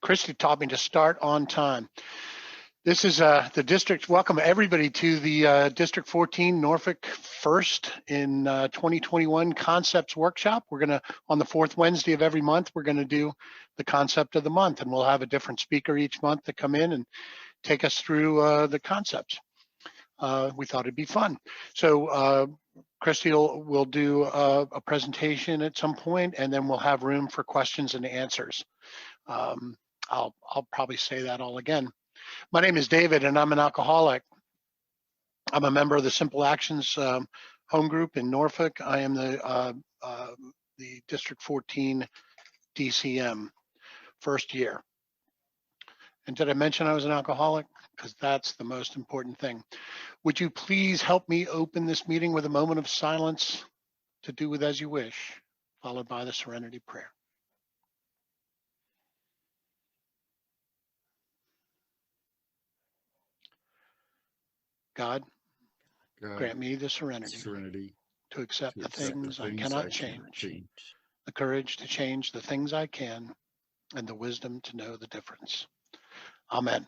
Christy taught me to start on time. This is the district. Welcome everybody to the District 14 Norfolk First in 2021 Concepts Workshop. We're gonna, on the fourth Wednesday of every month, we're gonna do the concept of the month, and we'll have a different speaker each month to come in and take us through the concepts. We thought it'd be fun. So Christy will do a presentation at some point, and then we'll have room for questions and answers. I'll probably say that all again. My name is David, and I'm an alcoholic. I'm a member of the Simple Actions home group in Norfolk. I am the District 14 DCM, first year. And did I mention I was an alcoholic? Because that's the most important thing. Would you please help me open this meeting with a moment of silence to do with as you wish, followed by the Serenity Prayer. God, grant me the serenity to accept the things I cannot change, the courage to change the things I can, and the wisdom to know the difference. Amen.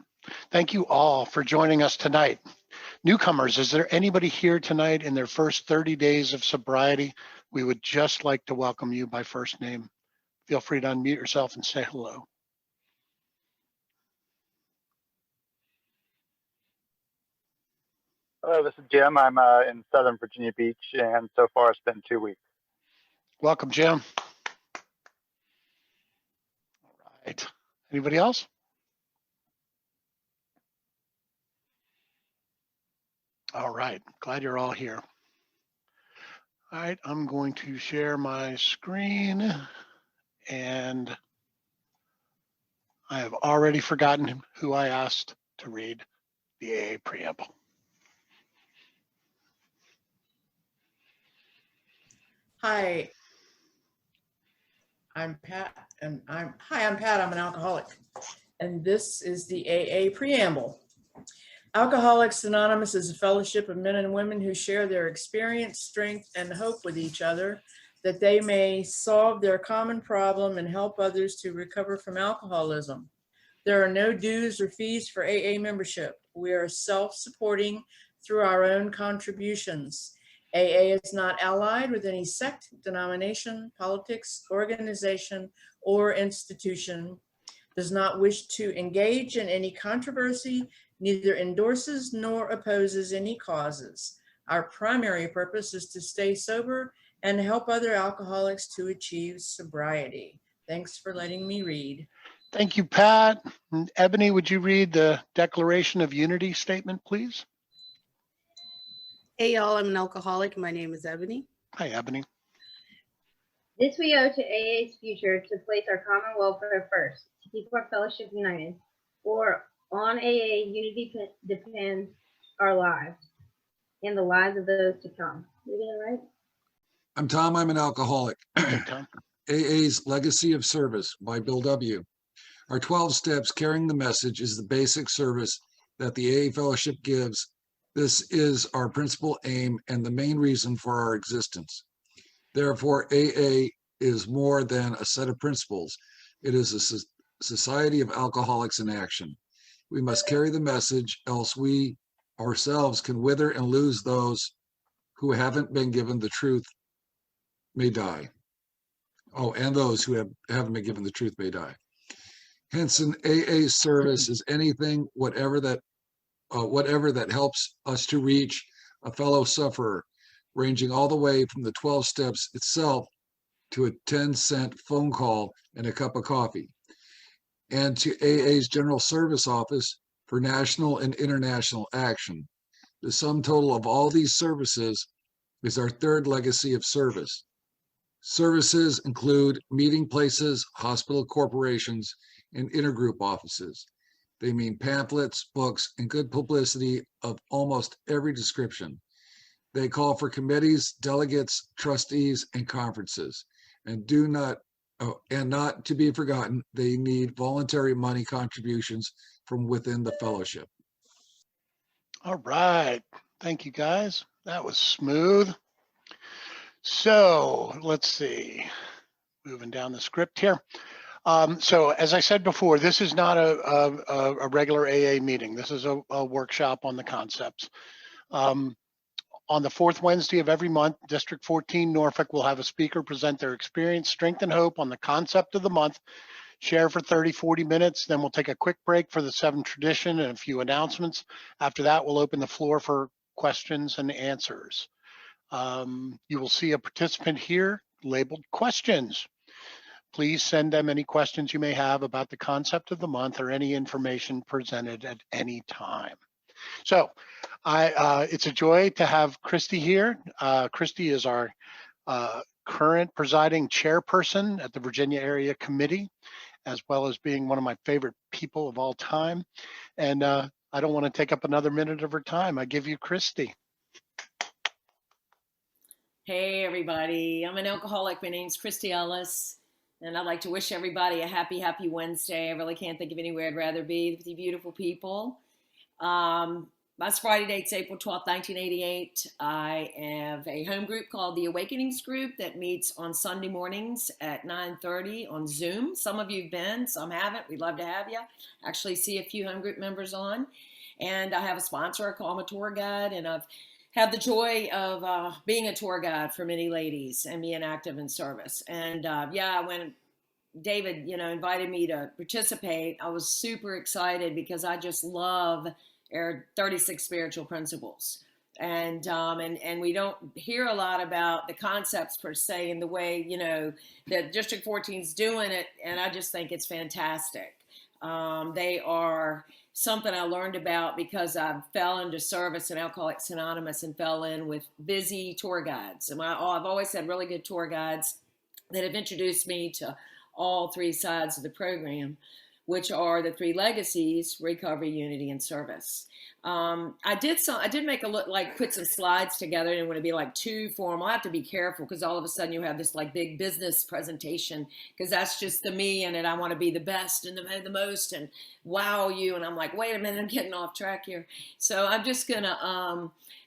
Thank you all for joining us tonight. Newcomers, is there anybody here tonight in their first 30 days of sobriety? We would just like to welcome you by first name. Feel free to unmute yourself and say hello. Hello, this is Jim. I'm in Southern Virginia Beach, and so far it's been 2 weeks. Welcome, Jim. All right. Anybody else? All right. Glad you're all here. All right. I'm going to share my screen, and I have already forgotten who I asked to read the AA preamble. Hi, I'm Pat, and I'm an alcoholic, and this is the AA preamble. Alcoholics Anonymous is a fellowship of men and women who share their experience, strength, and hope with each other, that they may solve their common problem and help others to recover from alcoholism. There are no dues or fees for AA membership. We are self-supporting through our own contributions. AA is not allied with any sect, denomination, politics, organization, or institution, does not wish to engage in any controversy, neither endorses nor opposes any causes. Our primary purpose is to stay sober and help other alcoholics to achieve sobriety. Thanks for letting me read. Thank you, Pat. And Ebony, would you read the Declaration of Unity statement, please? Hey y'all, I'm an alcoholic. My name is Ebony. Hi, Ebony. This we owe to AA's future, to place our common welfare first, to keep our fellowship united, for on AA unity depends our lives and the lives of those to come. Did I get it right? I'm Tom, I'm an alcoholic. Hey, Tom. AA's Legacy of Service by Bill W. Our 12 steps carrying the message is the basic service that the AA fellowship gives. This is our principal aim and the main reason for our existence. Therefore, AA is more than a set of principles. It is a society of alcoholics in action. We must carry the message, else we ourselves can wither and lose. Those who haven't been given the truth may die. Oh, and those who haven't been given the truth may die. Hence, an AA service is anything, whatever that helps us to reach a fellow sufferer, ranging all the way from the 12 steps itself to a 10-cent phone call and a cup of coffee, and to AA's General Service Office for national and international action. The sum total of all these services is our third legacy of service. Services include meeting places, hospital corporations, and intergroup offices. They mean pamphlets, books, and good publicity of almost every description. They call for committees, delegates, trustees, and conferences. And not to be forgotten, they need voluntary money contributions from within the fellowship. All right. Thank you, guys. That was smooth. So let's see. Moving down the script here. So as I said before, this is not a regular AA meeting. This is a workshop on the concepts. On the fourth Wednesday of every month, District 14 Norfolk will have a speaker present their experience, strength, and hope on the concept of the month, share for 30, 40 minutes. Then we'll take a quick break for the 7 tradition and a few announcements. After that, we'll open the floor for questions and answers. You will see a participant here labeled questions. Please send them any questions you may have about the concept of the month or any information presented at any time. So it's a joy to have Christy here. Christy is our current presiding chairperson at the Virginia Area Committee, as well as being one of my favorite people of all time. And I don't want to take up another minute of her time. I give you Christy. Hey everybody, I'm an alcoholic. My name's Christy Ellis, and I'd like to wish everybody a happy Wednesday. I really can't think of anywhere I'd rather be with you beautiful people. My sobriety date's April 12th, 1988. I have a home group called the Awakenings Group that meets on Sunday mornings at 9:30 on Zoom. Some of you have been, some haven't. We'd love to have you. Actually see a few home group members on. And I have a sponsor, I call him a tour guide, and I've had the joy of being a tour guide for many ladies and being active in service. And when David, invited me to participate, I was super excited because I just love our 36 spiritual principles. And we don't hear a lot about the concepts per se in the way, that District 14 is doing it. And I just think it's fantastic. They are something I learned about because I fell into service in Alcoholics Anonymous and fell in with busy tour guides. And I've always had really good tour guides that have introduced me to all 3 sides of the program, which are the 3 legacies: recovery, unity, and service. I did make put some slides together, and it would be like too formal. I have to be careful because all of a sudden you have this like big business presentation, because that's just the me in it. I want to be the best and the most and wow you. And I'm like, wait a minute, I'm getting off track here. So I'm just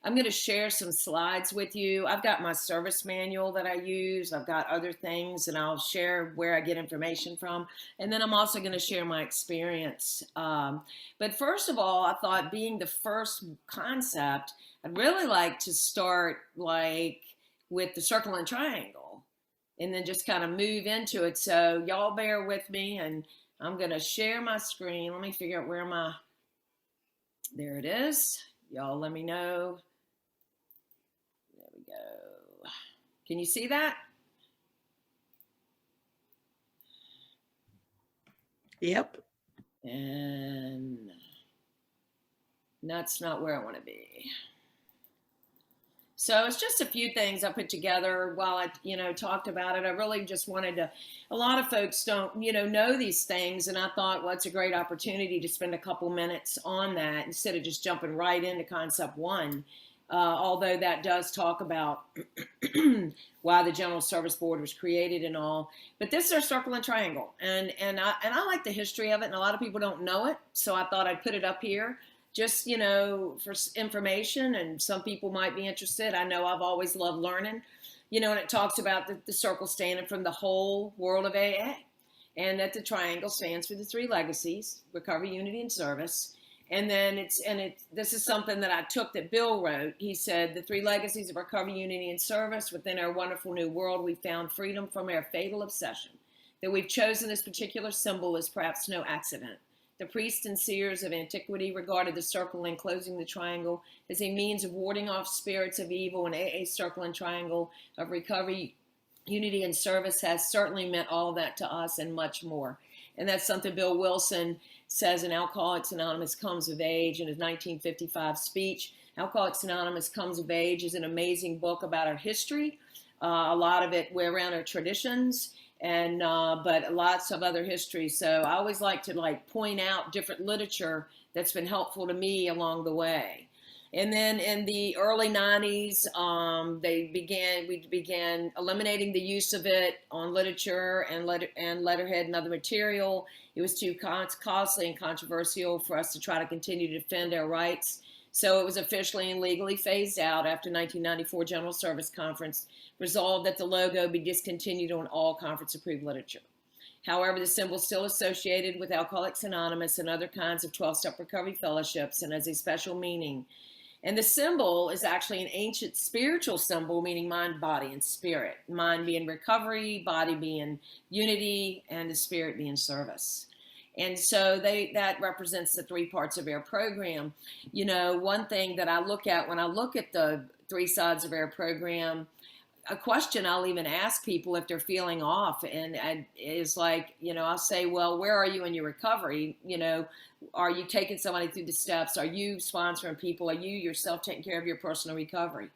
I'm gonna share some slides with you. I've got my service manual that I use. I've got other things, and I'll share where I get information from. And then I'm also gonna share my experience. But first of all, I thought, being the first concept, I'd really like to start with the circle and triangle and then just kind of move into it. So y'all bear with me, and I'm gonna share my screen. Let me figure out where there it is. Y'all let me know. There we go. Can you see that? Yep. And that's not where I want to be. So it's just a few things I put together while I, talked about it. I really just wanted to, a lot of folks don't, know these things. And I thought, well, it's a great opportunity to spend a couple minutes on that instead of just jumping right into concept 1. Although that does talk about why the General Service Board was created and all. But this is our circle and triangle. And I like the history of it, and a lot of people don't know it. So I thought I'd put it up here just, for information, and some people might be interested. I know I've always loved learning, and it talks about the circle standing from the whole world of AA, and that the triangle stands for the 3 legacies: recovery, unity, and service. And then this is something that I took that Bill wrote. He said, the 3 legacies of recovery, unity, and service. Within our wonderful new world, we found freedom from our fatal obsession. That we've chosen this particular symbol is perhaps no accident. The priests and seers of antiquity regarded the circle enclosing the triangle as a means of warding off spirits of evil, and AA's circle and triangle of recovery, unity, and service has certainly meant all that to us and much more. And that's something Bill Wilson says in Alcoholics Anonymous Comes of Age in his 1955 speech. Alcoholics Anonymous Comes of Age is an amazing book about our history. A lot of it around our traditions, and but lots of other history. So I always like to point out different literature that's been helpful to me along the way. And then in the early 90s, we began eliminating the use of it on literature and letterhead and other material. It was too costly and controversial for us to try to continue to defend our rights. So it was officially and legally phased out after 1994 General Service Conference resolved that the logo be discontinued on all conference-approved literature. However, the symbol is still associated with Alcoholics Anonymous and other kinds of 12-step recovery fellowships and has a special meaning. And the symbol is actually an ancient spiritual symbol, meaning mind, body, and spirit. Mind being recovery, body being unity, and the spirit being service. And so that represents the three parts of our program. You know, one thing that I look at when I look at the three sides of our program, a question I'll even ask people if they're feeling off, and is like, you know, I'll say, well, where are you in your recovery? You know, are you taking somebody through the steps? Are you sponsoring people? Are you yourself taking care of your personal recovery?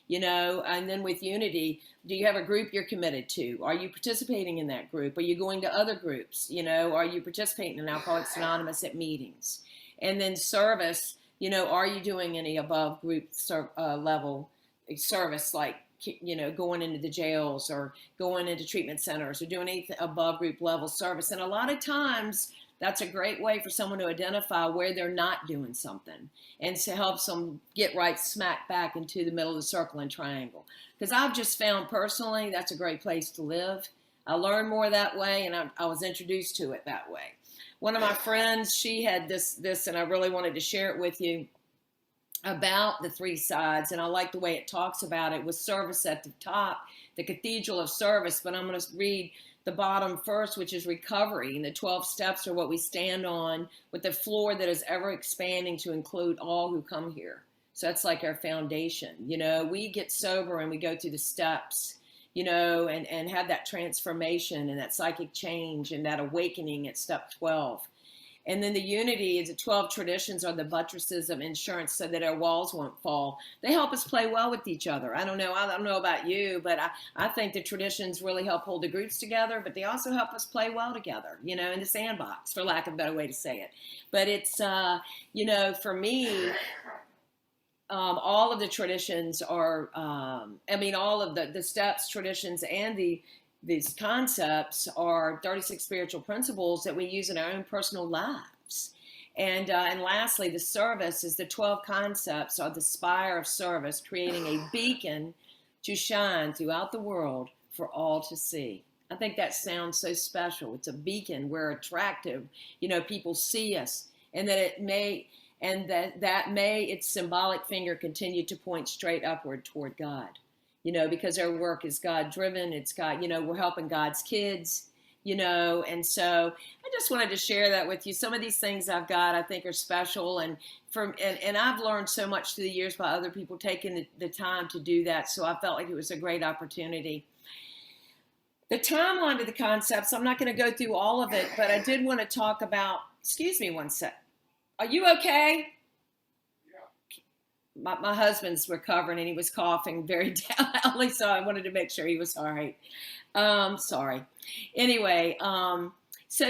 You know, and then with Unity, do you have a group you're committed to? Are you participating in that group? Are you going to other groups? You know, are you participating in Alcoholics Anonymous at meetings? And then service, you know, are you doing any above group level service, like, you know, going into the jails or going into treatment centers or doing anything above group level service? And a lot of times that's a great way for someone to identify where they're not doing something and to help them get right smack back into the middle of the circle and triangle. Because I've just found personally that's a great place to live. I learned more that way, and I was introduced to it that way. One of my friends, she had this, and I really wanted to share it with you, about the three sides, and I like the way it talks about it with service at the top, the cathedral of service. But I'm going to read the bottom first, which is recovery. And the 12 steps are what we stand on, with the floor that is ever expanding to include all who come here. So that's like our foundation. You know, we get sober and we go through the steps, you know, and have that transformation and that psychic change and that awakening at step 12. And then the Unity is the 12 traditions are the buttresses of insurance so that our walls won't fall. They help us play well with each other. I don't know about you, but I think the traditions really help hold the groups together, but they also help us play well together, you know, in the sandbox, for lack of a better way to say it. But it's, you know, for me, all of the traditions are, I mean, all of the steps, traditions, and these concepts are 36 spiritual principles that we use in our own personal lives. And lastly, the service is the 12 concepts are the spire of service, creating a beacon to shine throughout the world for all to see. I think that sounds so special. It's a beacon. We're attractive. You know, people see us, and that it may, and that may its symbolic finger continue to point straight upward toward God. You know, because our work is God-driven. It's God, you know, we're helping God's kids, you know, and so I just wanted to share that with you. Some of these things I've got, I think, are special, and I've learned so much through the years by other people taking the time to do that, so I felt like it was a great opportunity. The timeline of the concepts, I'm not going to go through all of it, but I did want to talk about, excuse me one sec. Are you okay? My husband's recovering and he was coughing very loudly, so I wanted to make sure he was all right. Sorry. Anyway, so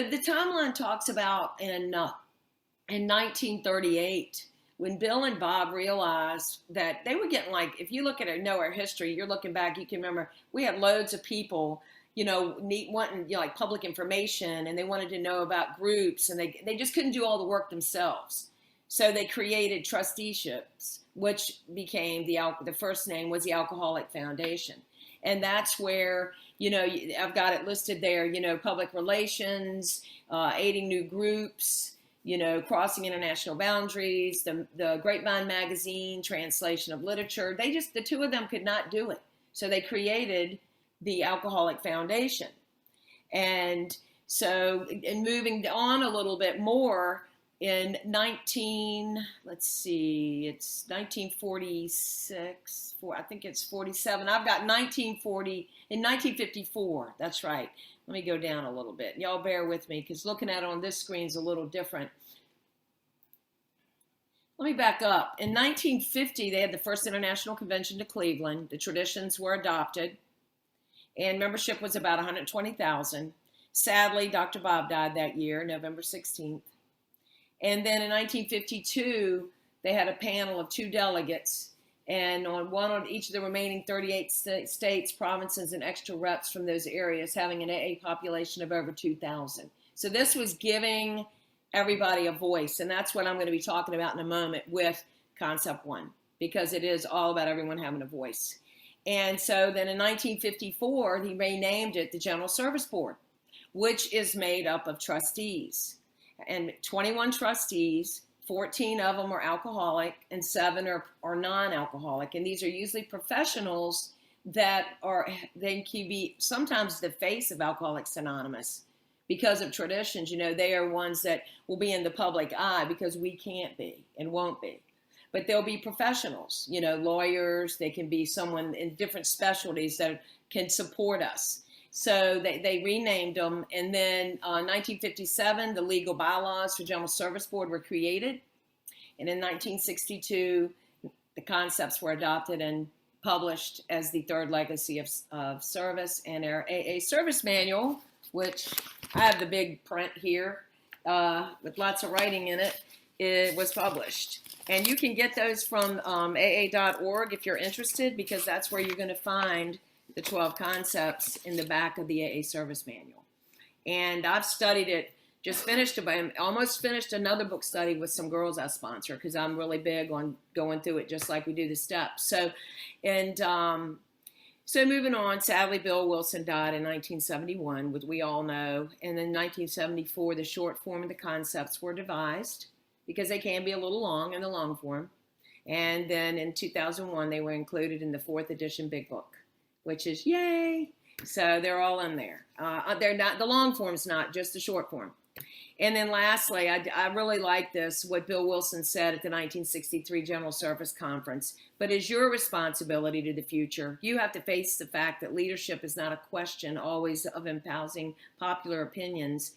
the timeline talks about in 1938, when Bill and Bob realized that they were getting, like, if you look at our history, you're looking back, you can remember we had loads of people, you know, wanting, you know, like public information, and they wanted to know about groups, and they just couldn't do all the work themselves. So they created trusteeships, which became the first name was the Alcoholic Foundation. And that's where, you know, I've got it listed there, you know, public relations, aiding new groups, you know, crossing international boundaries, the Grapevine magazine, translation of literature. The two of them could not do it. So they created the Alcoholic Foundation. And so, and moving on a little bit more, in 1946, I think it's 47. I've got 1954. That's right. Let me go down a little bit. Y'all bear with me, because looking at it on this screen is a little different. Let me back up. In 1950, they had the first International Convention to Cleveland. The traditions were adopted, and membership was about 120,000. Sadly, Dr. Bob died that year, November 16th. And then in 1952, they had a panel of 2 delegates, and on each of the remaining 38 states, provinces, and extra reps from those areas, having an AA population of over 2,000. So this was giving everybody a voice, and that's what I'm going to be talking about in a moment with Concept 1, because it is all about everyone having a voice. And so then in 1954, he renamed it the General Service Board, which is made up of trustees. And 21 trustees, 14 of them are alcoholic and 7 are non-alcoholic. And these are usually professionals that they can be sometimes the face of Alcoholics Anonymous because of traditions. You know, they are ones that will be in the public eye because we can't be and won't be. But they'll be professionals, you know, lawyers. They can be someone in different specialties that can support us. So they renamed them. And then 1957, the legal bylaws for General Service Board were created. And in 1962, the concepts were adopted and published as the third legacy of service. And our AA service manual, which I have the big print here with lots of writing in it, it was published. And you can get those from aa.org if you're interested, because that's where you're going to find the 12 concepts in the back of the AA service manual. And I've studied it, almost finished another book study with some girls I sponsor, because I'm really big on going through it just like we do the steps. So moving on, sadly, Bill Wilson died in 1971, which we all know. And in 1974, the short form of the concepts were devised, because they can be a little long in the long form. And then in 2001, they were included in the 4th edition Big Book, which is yay. So they're all in there. They're not, the long form's not, just the short form. And then lastly, I really like this, what Bill Wilson said at the 1963 General Service Conference. But it's your responsibility to the future. You have to face the fact that leadership is not a question always of espousing popular opinions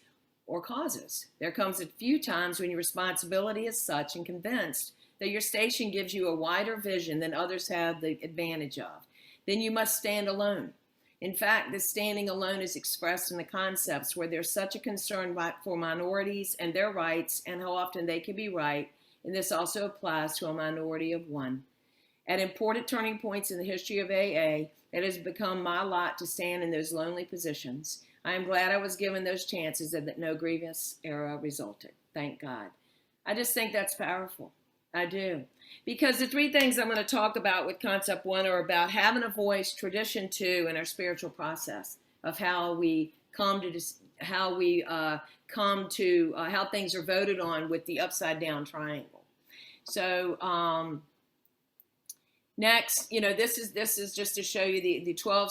or causes. There comes a few times when your responsibility is such and convinced that your station gives you a wider vision than others have the advantage of. Then you must stand alone. In fact, this standing alone is expressed in the concepts where there's such a concern for minorities and their rights and how often they can be right, and this also applies to a minority of one. At important turning points in the history of AA, it has become my lot to stand in those lonely positions. I am glad I was given those chances and that no grievous error resulted. Thank God. I just think that's powerful. I do. Because the 3 things I'm going to talk about with Concept 1 are about having a voice, tradition 2, and our spiritual process of how we come to how things are voted on with the upside down triangle. So next, you know, this is just to show you the 12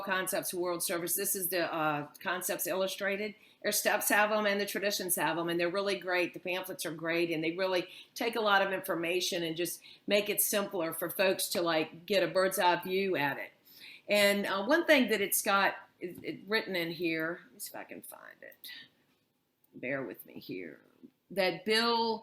concepts of world service. This is the concepts illustrated. Our steps have them and the traditions have them, and they're really great. The pamphlets are great, and they really take a lot of information and just make it simpler for folks to like get a bird's eye view at it. And one thing that it's got written in here, let me see if I can find it. Bear with me here. That Bill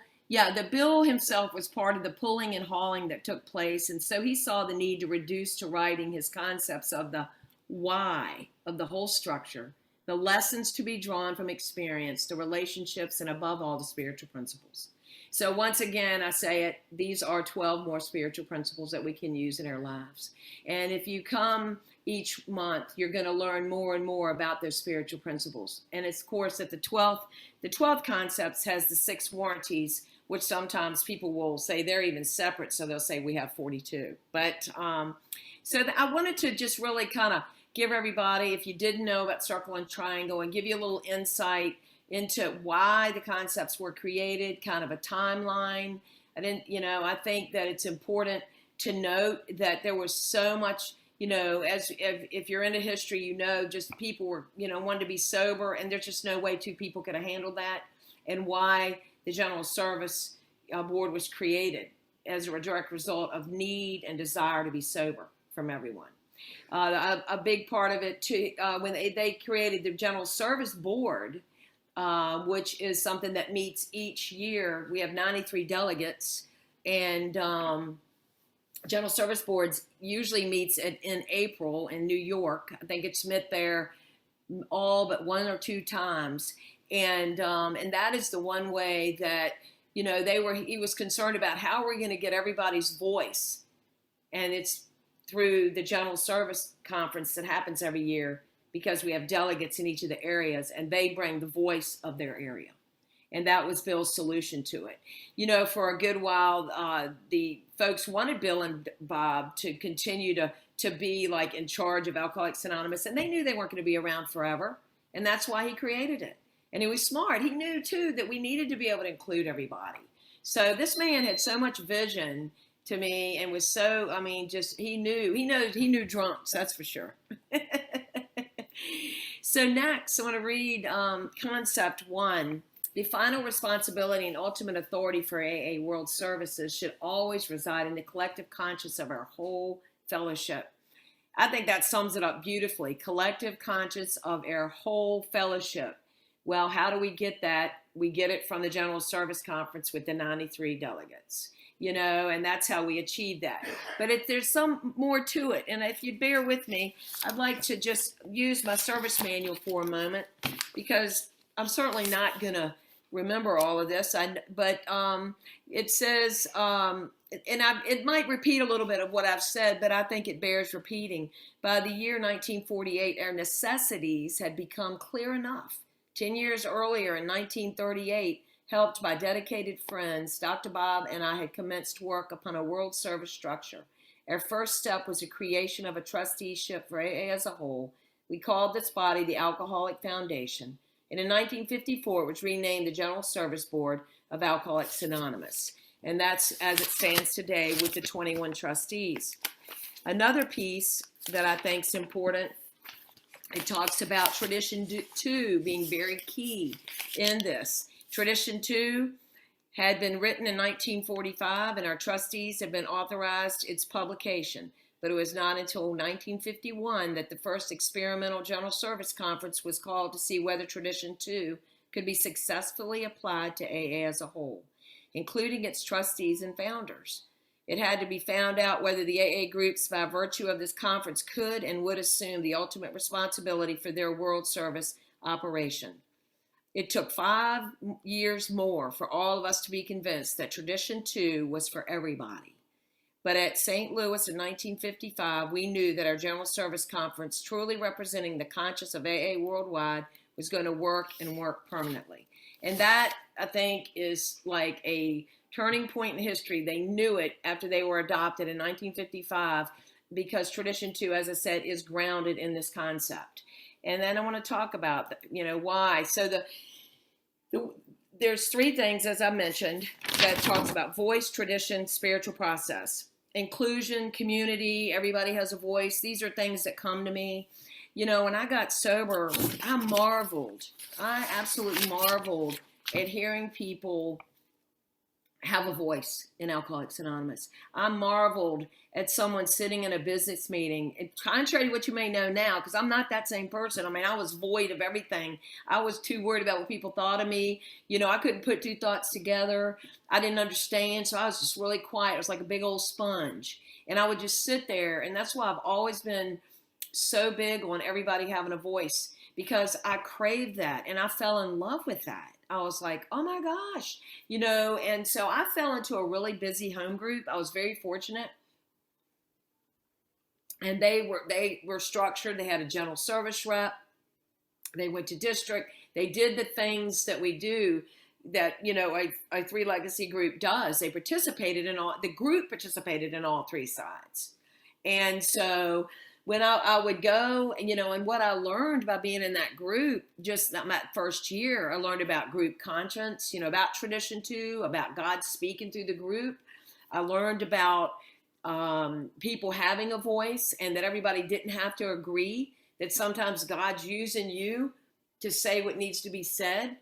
himself was part of the pulling and hauling that took place, and so he saw the need to reduce to writing his concepts of the why of the whole structure, the lessons to be drawn from experience, the relationships, and above all, the spiritual principles. So once again, I say it, these are 12 more spiritual principles that we can use in our lives. And if you come each month, you're going to learn more and more about those spiritual principles. And it's, of course, that the 12th concepts has the 6 warranties, which sometimes people will say they're even separate. So they'll say we have 42. But I wanted to just really kind of give everybody, if you didn't know about circle and triangle, and give you a little insight into why the concepts were created, kind of a timeline. I think that it's important to note that there was so much, if you're into history, just people were, wanted to be sober, and there's just no way 2 people could have handled that, and why the General Service Board was created as a direct result of need and desire to be sober from everyone. A big part of it too, when they created the General Service Board, which is something that meets each year. We have 93 delegates, and General Service Boards usually meets in April in New York. I think it's met there all but 1 or 2 times, and that is the one way that he was concerned about how are we going to get everybody's voice, and it's through the General Service Conference that happens every year, because we have delegates in each of the areas and they bring the voice of their area. And that was Bill's solution to it. For a good while, the folks wanted Bill and Bob to continue to be like in charge of Alcoholics Anonymous, and they knew they weren't going to be around forever. And that's why he created it. And he was smart. He knew too that we needed to be able to include everybody. So this man had so much vision to me and was so, I mean, just he knew drunks, that's for sure. So next, I want to read concept 1. The final responsibility and ultimate authority for AA World Services should always reside in the collective conscience of our whole fellowship. I think that sums it up beautifully. Collective conscience of our whole fellowship. Well, how do we get that? We get it from the General Service Conference with the 93 delegates, you know, and that's how we achieve that. But there's some more to it. And if you'd bear with me, I'd like to just use my service manual for a moment, because I'm certainly not going to remember all of this. But it says, it might repeat a little bit of what I've said, but I think it bears repeating. By the year 1948, our necessities had become clear enough. 10 years earlier, in 1938, helped by dedicated friends, Dr. Bob and I had commenced work upon a world service structure. Our first step was the creation of a trusteeship for AA as a whole. We called this body the Alcoholic Foundation. And in 1954, it was renamed the General Service Board of Alcoholics Anonymous. And that's as it stands today with the 21 trustees. Another piece that I think is important, it talks about Tradition 2 being very key in this. Tradition 2 had been written in 1945, and our trustees have been authorized its publication. But it was not until 1951 that the first experimental General Service Conference was called to see whether Tradition 2 could be successfully applied to AA as a whole, including its trustees and founders. It had to be found out whether the AA groups, by virtue of this conference, could and would assume the ultimate responsibility for their world service operation. It took 5 years more for all of us to be convinced that Tradition 2 was for everybody. But at St. Louis in 1955, we knew that our General Service Conference, truly representing the conscience of AA worldwide, was going to work and work permanently. And that, I think, is like a turning point in history. They knew it after they were adopted in 1955, because Tradition 2, as I said, is grounded in this concept. And then I want to talk about, why. So there's 3 things, as I mentioned, that talks about voice, tradition, spiritual process. Inclusion, community, everybody has a voice. These are things that come to me. When I got sober, I absolutely marveled at hearing people have a voice in Alcoholics Anonymous. I marveled at someone sitting in a business meeting, and contrary to what you may know now, because I'm not that same person. I mean, I was void of everything. I was too worried about what people thought of me. I couldn't put 2 thoughts together. I didn't understand, so I was just really quiet. I was like a big old sponge. And I would just sit there, and that's why I've always been so big on everybody having a voice, because I craved that, and I fell in love with that. I was like, oh my gosh, and so I fell into a really busy home group. I was very fortunate. And they were structured. They had a general service rep. They went to district. They did the things that we do that, a 3 Legacy group does. The group participated in all 3 sides. And so when I would go, and what I learned by being in that group, just that first year, I learned about group conscience, about Tradition 2, about God speaking through the group. I learned about people having a voice, and that everybody didn't have to agree, that sometimes God's using you to say what needs to be said.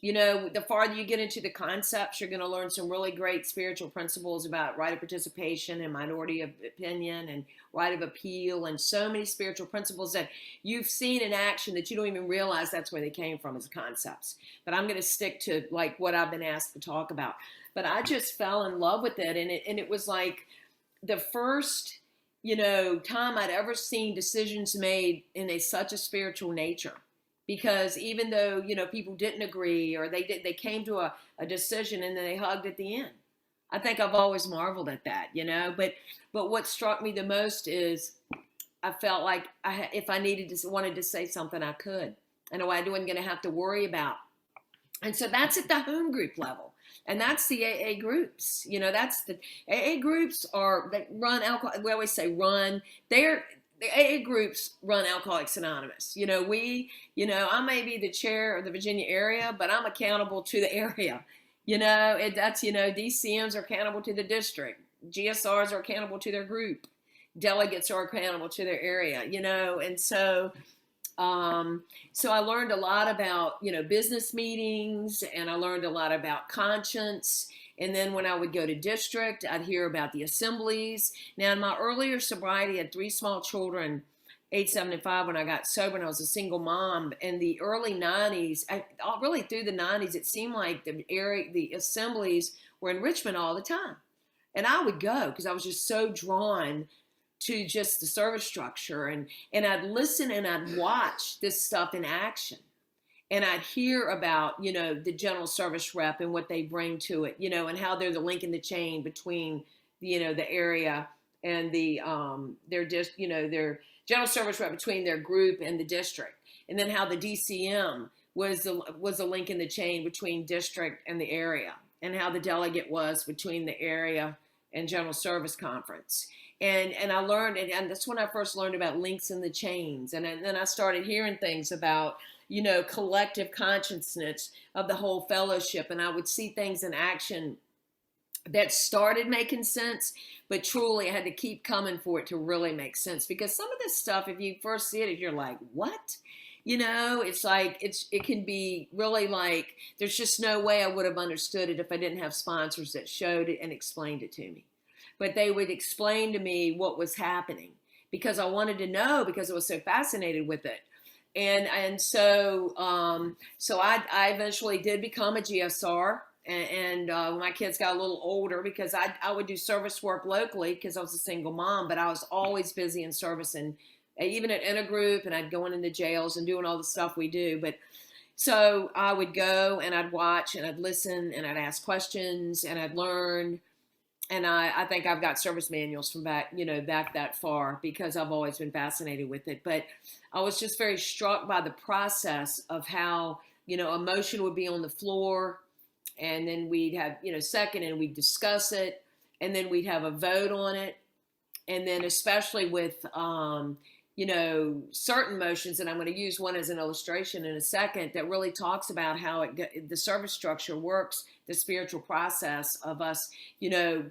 The farther you get into the concepts, you're going to learn some really great spiritual principles about right of participation and minority of opinion and right of appeal, and so many spiritual principles that you've seen in action that you don't even realize that's where they came from as concepts. But I'm going to stick to like what I've been asked to talk about. But I just fell in love with it, and it was like the first, time I'd ever seen decisions made in such a spiritual nature. Because even though, people didn't agree, or they came to a decision and then they hugged at the end. I think I've always marveled at that, But what struck me the most is I felt like if I wanted to say something, I could. And I wasn't going to have to worry about. And so that's at the home group level. And that's the AA groups. That's the AA groups they run alcohol. We always say run. the AA groups run Alcoholics Anonymous. I may be the chair of the Virginia area, but I'm accountable to the area. DCMs are accountable to the district. GSRs are accountable to their group. Delegates are accountable to their area, and so I learned a lot about, business meetings, and I learned a lot about conscience. And then when I would go to district, I'd hear about the assemblies. Now, in my earlier sobriety, I had 3 small children, 8, 7, and 5 when I got sober, and I was a single mom. In the early 90s, really through the 90s, it seemed like the assemblies were in Richmond all the time. And I would go because I was just so drawn to just the service structure. And I'd listen and I'd watch this stuff in action. And I'd hear about, the general service rep and what they bring to it, and how they're the link in the chain between, the area and their general service rep between their group and the district. And then how the DCM was a link in the chain between district and the area, and how the delegate was between the area and general service conference. And I learned, and that's when I first learned about links in the chains. And then I started hearing things about, collective consciousness of the whole fellowship. And I would see things in action that started making sense, but truly I had to keep coming for it to really make sense. Because some of this stuff, if you first see it, you're like, what? It's like, it can be really like, there's just no way I would have understood it if I didn't have sponsors that showed it and explained it to me. But they would explain to me what was happening because I wanted to know, because I was so fascinated with it. And so I eventually did become a GSR, and when my kids got a little older, because I would do service work locally because I was a single mom, but I was always busy in service, and even at intergroup, and I'd go into jails and doing all the stuff we do. But so I would go and I'd watch and I'd listen and I'd ask questions and I'd learn. And I think I've got service manuals from back that far because I've always been fascinated with it. But I was just very struck by the process of how, a motion would be on the floor, and then we'd have, second, and we'd discuss it, and then we'd have a vote on it. And then especially with, certain motions, and I'm going to use one as an illustration in a second, that really talks about how the service structure works, the spiritual process of us,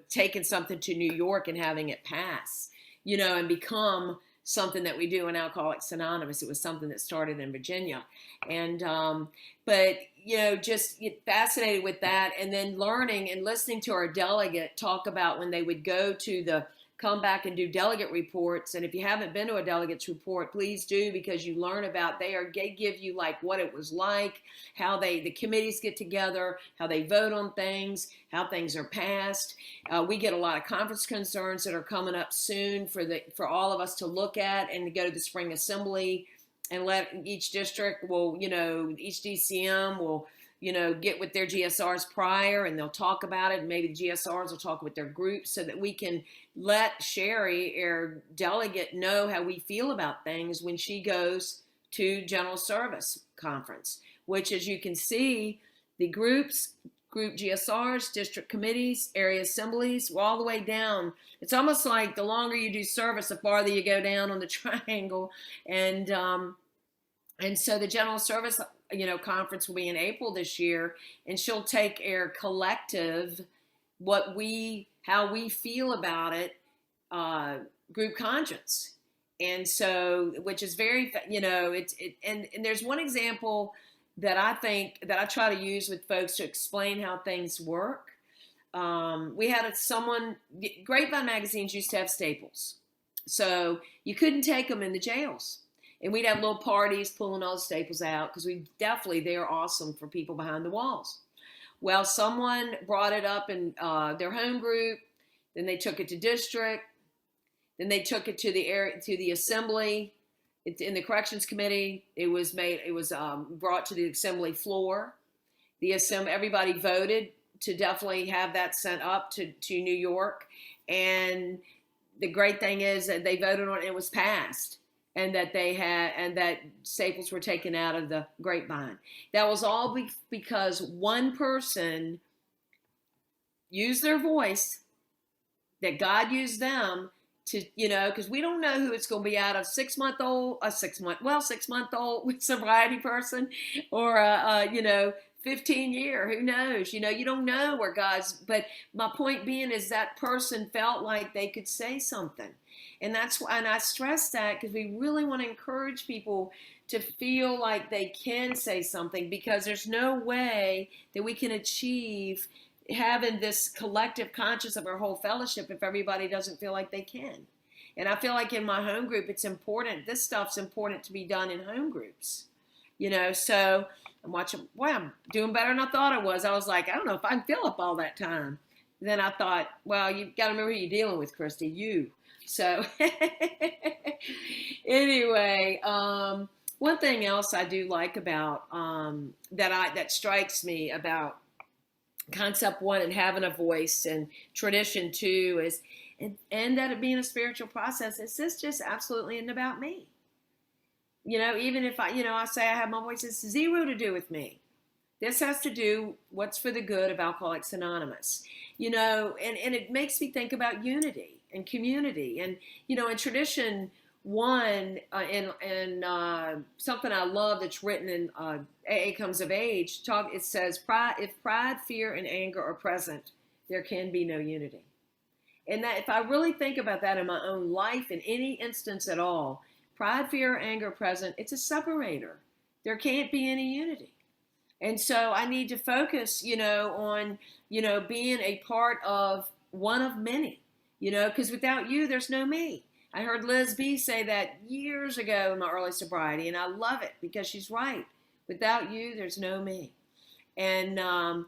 taking something to New York and having it pass, and become something that we do in Alcoholics Anonymous. It was something that started in Virginia. And, but, just get fascinated with that, and then learning and listening to our delegate talk about when they would go to come back and do delegate reports. And if you haven't been to a delegate's report, please do, because you learn about, they give you like what it was like, how the committees get together, how they vote on things, how things are passed. We get a lot of conference concerns that are coming up soon for all of us to look at and to go to the spring assembly, and let each district each DCM will, get with their GSRs prior, and they'll talk about it. And maybe the GSRs will talk with their groups so that we can let Sherry, our delegate, know how we feel about things when she goes to general service conference, which, as you can see, the group GSRs, district committees, area assemblies, all the way down. It's almost like the longer you do service, the farther you go down on the triangle. And so the general service conference will be in April this year, and she'll take our collective, how we feel about it, group conscience. And so, which is very, and there's one example that I think that I try to use with folks to explain how things work. We had Grapevine magazines used to have staples. So you couldn't take them in the jails. And we'd have little parties pulling all the staples out because they're awesome for people behind the walls. Well, someone brought it up in their home group, then they took it to district, then they took it to the assembly, in the corrections committee. It was brought to the assembly floor. Everybody voted to definitely have that sent up to New York. And the great thing is that they voted on it, it was passed. And that staples were taken out of the Grapevine. That was all because one person used their voice, that God used them, to, because we don't know who it's going to be out of 6-month-old, a 6-month-old with sobriety person, or 15-year, who knows? You don't know where but my point being is that person felt like they could say something. And that's why, and I stress that because we really want to encourage people to feel like they can say something, because there's no way that we can achieve having this collective conscience of our whole fellowship if everybody doesn't feel like they can. And I feel like in my home group, it's important. This stuff's important to be done in home groups, so I'm watching, boy, I'm doing better than I thought I was. I was like, I don't know if I can fill up all that time. Then I thought, well, you got to remember who you're dealing with, Christy, you. So anyway, one thing else I do like about that strikes me about concept 1 and having a voice, and tradition 2 is, and that it being a spiritual process, it's just absolutely isn't about me. Even if I say I have my voice, it's zero to do with me. This has to do what's for the good of Alcoholics Anonymous, and it makes me think about unity and community. And, in tradition 1, and something I love that's written in AA Comes of Age, it says, if pride, fear, and anger are present, there can be no unity. And that, if I really think about that in my own life, in any instance at all, pride, fear, anger present, it's a separator. There can't be any unity. And so I need to focus, on, being a part of one of many, because without you, there's no me. I heard Liz B say that years ago in my early sobriety, and I love it because she's right. Without you, there's no me. And the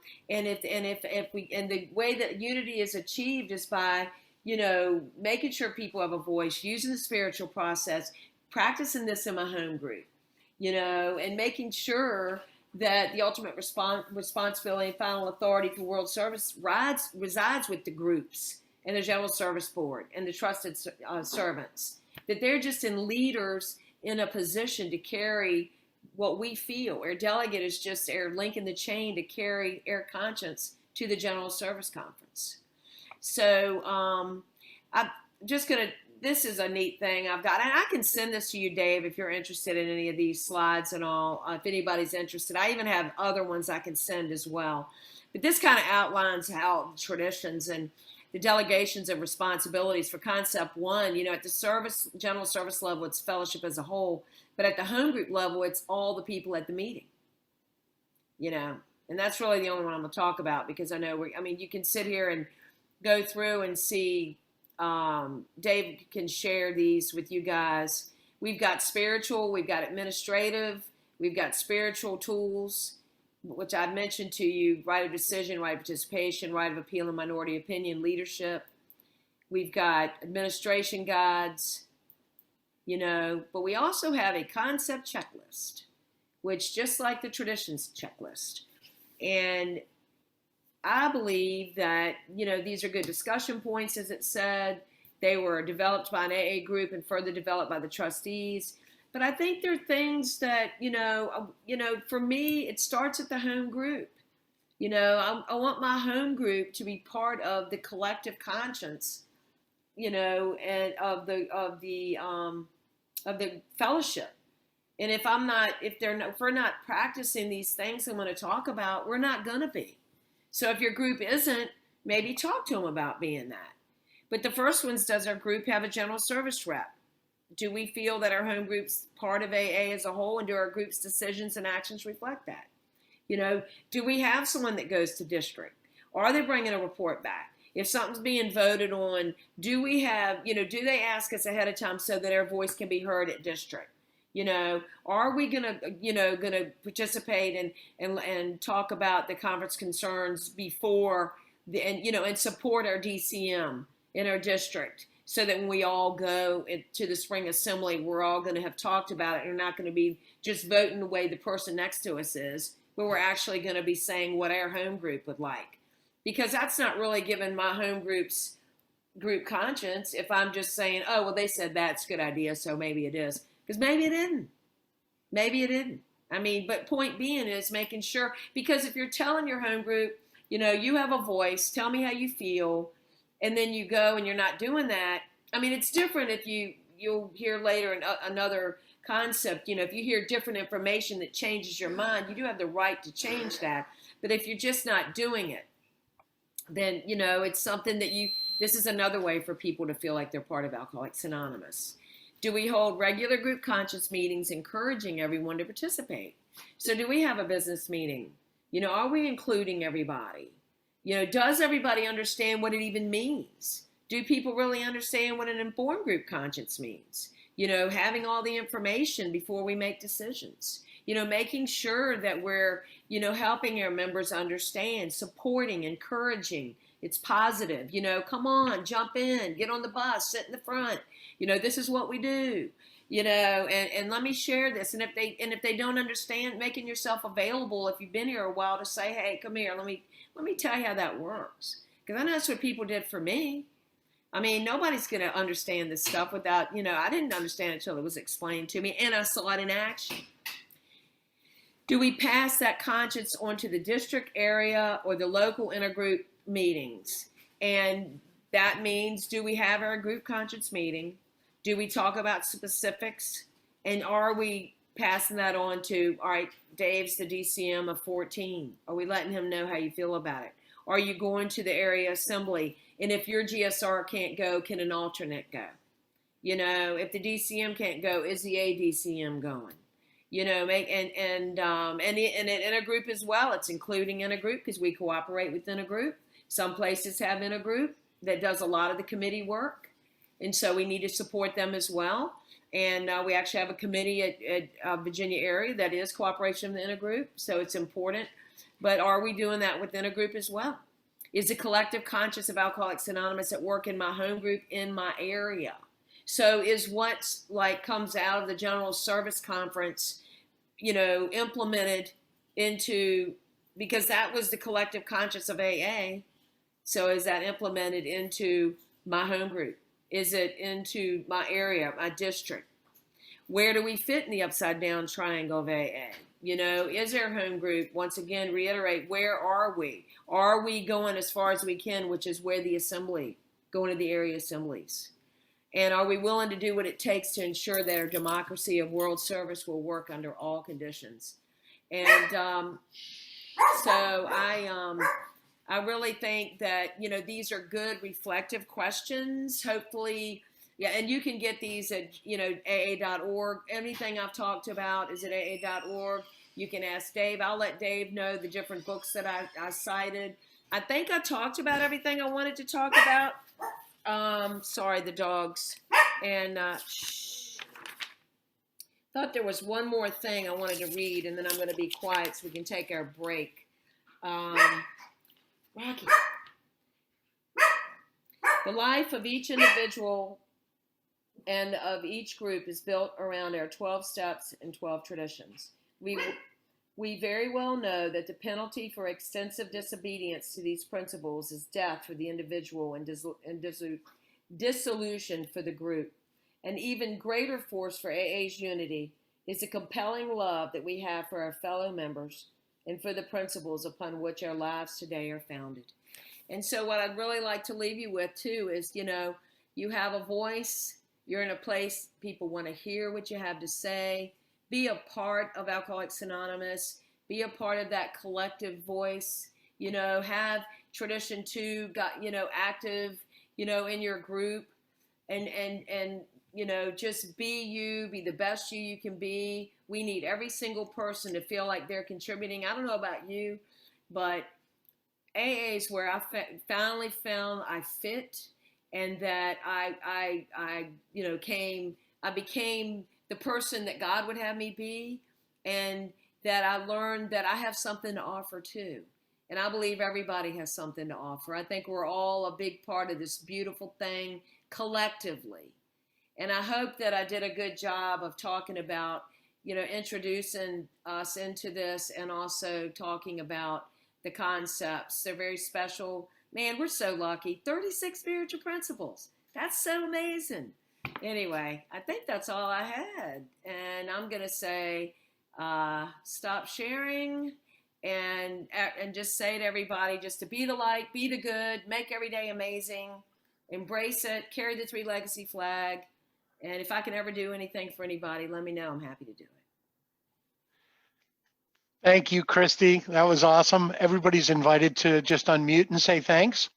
way that unity is achieved is by, making sure people have a voice, using the spiritual process, practicing this in my home group, and making sure that the ultimate responsibility and final authority for world service resides with the groups and the General Service Board and the trusted servants, that they're just in leaders in a position to carry what we feel. Our delegate is just our link in the chain to carry our conscience to the General Service Conference. So I'm just going to, this is a neat thing I've got, and I can send this to you, Dave, if you're interested in any of these slides and all, if anybody's interested. I even have other ones I can send as well. But this kind of outlines how the traditions and the delegations of responsibilities for concept 1, at the general service level, it's fellowship as a whole, but at the home group level, it's all the people at the meeting, and that's really the only one I'm going to talk about, because I know you can sit here and go through and see, Dave can share these with you guys. We've got spiritual, we've got administrative, we've got spiritual tools, which I've mentioned to you: right of decision, right of participation, right of appeal and minority opinion, leadership. We've got administration guides, but we also have a concept checklist, which just like the traditions checklist. And I believe that, these are good discussion points, as it said. They were developed by an AA group and further developed by the trustees. But I think there are things that, for me, it starts at the home group. I want my home group to be part of the collective conscience, and of the fellowship. And if we're not practicing these things I'm going to talk about, we're not going to be. So if your group isn't, maybe talk to them about being that. But the first one's, does our group have a general service rep? Do we feel that our home group's part of AA as a whole, and do our group's decisions and actions reflect that? Do we have someone that goes to district? Are they bringing a report back? If something's being voted on, do we have, do they ask us ahead of time so that our voice can be heard at district? Are we gonna participate and talk about the conference concerns before and support our DCM in our district, so that when we all go to the spring assembly, we're all going to have talked about it, and we're not going to be just voting the way the person next to us is, but we're actually going to be saying what our home group would like. Because that's not really giving my home group's group conscience if I'm just saying, oh, well, they said that's a good idea, so maybe it is. Because maybe it didn't. Maybe it didn't. But point being is making sure, because if you're telling your home group, you have a voice, tell me how you feel, and then you go and you're not doing that, I mean, it's different if you'll hear later another concept. If you hear different information that changes your mind, you do have the right to change that. But if you're just not doing it, then, it's something that this is another way for people to feel like they're part of Alcoholics Anonymous. Do we hold regular group conscience meetings encouraging everyone to participate? So do we have a business meeting? Are we including everybody? Does everybody understand what it even means? Do people really understand what an informed group conscience means? Having all the information before we make decisions. Making sure that we're, helping our members understand, supporting, encouraging. It's positive. Come on, jump in, get on the bus, sit in the front. This is what we do. And let me share this. And if they don't understand, making yourself available, if you've been here a while, to say, hey, come here, let me tell you how that works. Because I know that's what people did for me. I mean, nobody's going to understand this stuff without, I didn't understand it until it was explained to me and I saw it in action. Do we pass that conscience onto the district area or the local intergroup meetings? And that means, do we have our group conscience meeting? Do we talk about specifics? And are we passing that on to, all right, Dave's the DCM of 14. Are we letting him know how you feel about it? Are you going to the area assembly? And if your GSR can't go, can an alternate go? If the DCM can't go, is the ADCM going? And in a group as well, it's including in a group because we cooperate within a group. Some places have in a group that does a lot of the committee work. And so we need to support them as well. And we actually have a committee at Virginia area that is cooperation within a group. So it's important. But are we doing that within a group as well? Is the collective conscience of Alcoholics Anonymous at work in my home group in my area? So is what's comes out of the General Service Conference, implemented into, because that was the collective conscience of AA. So is that implemented into my home group? Is it into my area, my district? Where do we fit in the upside down triangle of AA? Is our home group, once again, reiterate, where are we? Are we going as far as we can, which is where the assembly, going to the area assemblies? And are we willing to do what it takes to ensure that our democracy of world service will work under all conditions? And so I really think that, these are good reflective questions. Hopefully, yeah, and you can get these at, AA.org. Anything I've talked about is at AA.org. You can ask Dave. I'll let Dave know the different books that I cited. I think I talked about everything I wanted to talk about. Sorry, the dogs. And thought there was one more thing I wanted to read, and then I'm going to be quiet so we can take our break. Rocky. The life of each individual and of each group is built around our 12 steps and 12 traditions. We very well know that the penalty for extensive disobedience to these principles is death for the individual and dissolution for the group. An even greater force for AA's unity is the compelling love that we have for our fellow members and for the principles upon which our lives today are founded. And so what I'd really like to leave you with too is, you have a voice, you're in a place people want to hear what you have to say. Be a part of Alcoholics Anonymous. Be a part of that collective voice. Have Tradition 2 active, in your group, and just be you, be the best you can be. We need every single person to feel like they're contributing. I don't know about you, but AA is where I finally found I fit, and that I became the person that God would have me be, and that I learned that I have something to offer too. And I believe everybody has something to offer. I think we're all a big part of this beautiful thing collectively. And I hope that I did a good job of talking about, introducing us into this and also talking about the concepts. They're very special. Man, we're so lucky. 36 spiritual principles. That's so amazing. Anyway, I think that's all I had. And I'm going to say, stop sharing and just say to everybody, just to be the light, be the good, make every day amazing. embrace it, carry the 3 Legacy flag. And if I can ever do anything for anybody, let me know. I'm happy to do it. Thank you, Christy. That was awesome. Everybody's invited to just unmute and say thanks.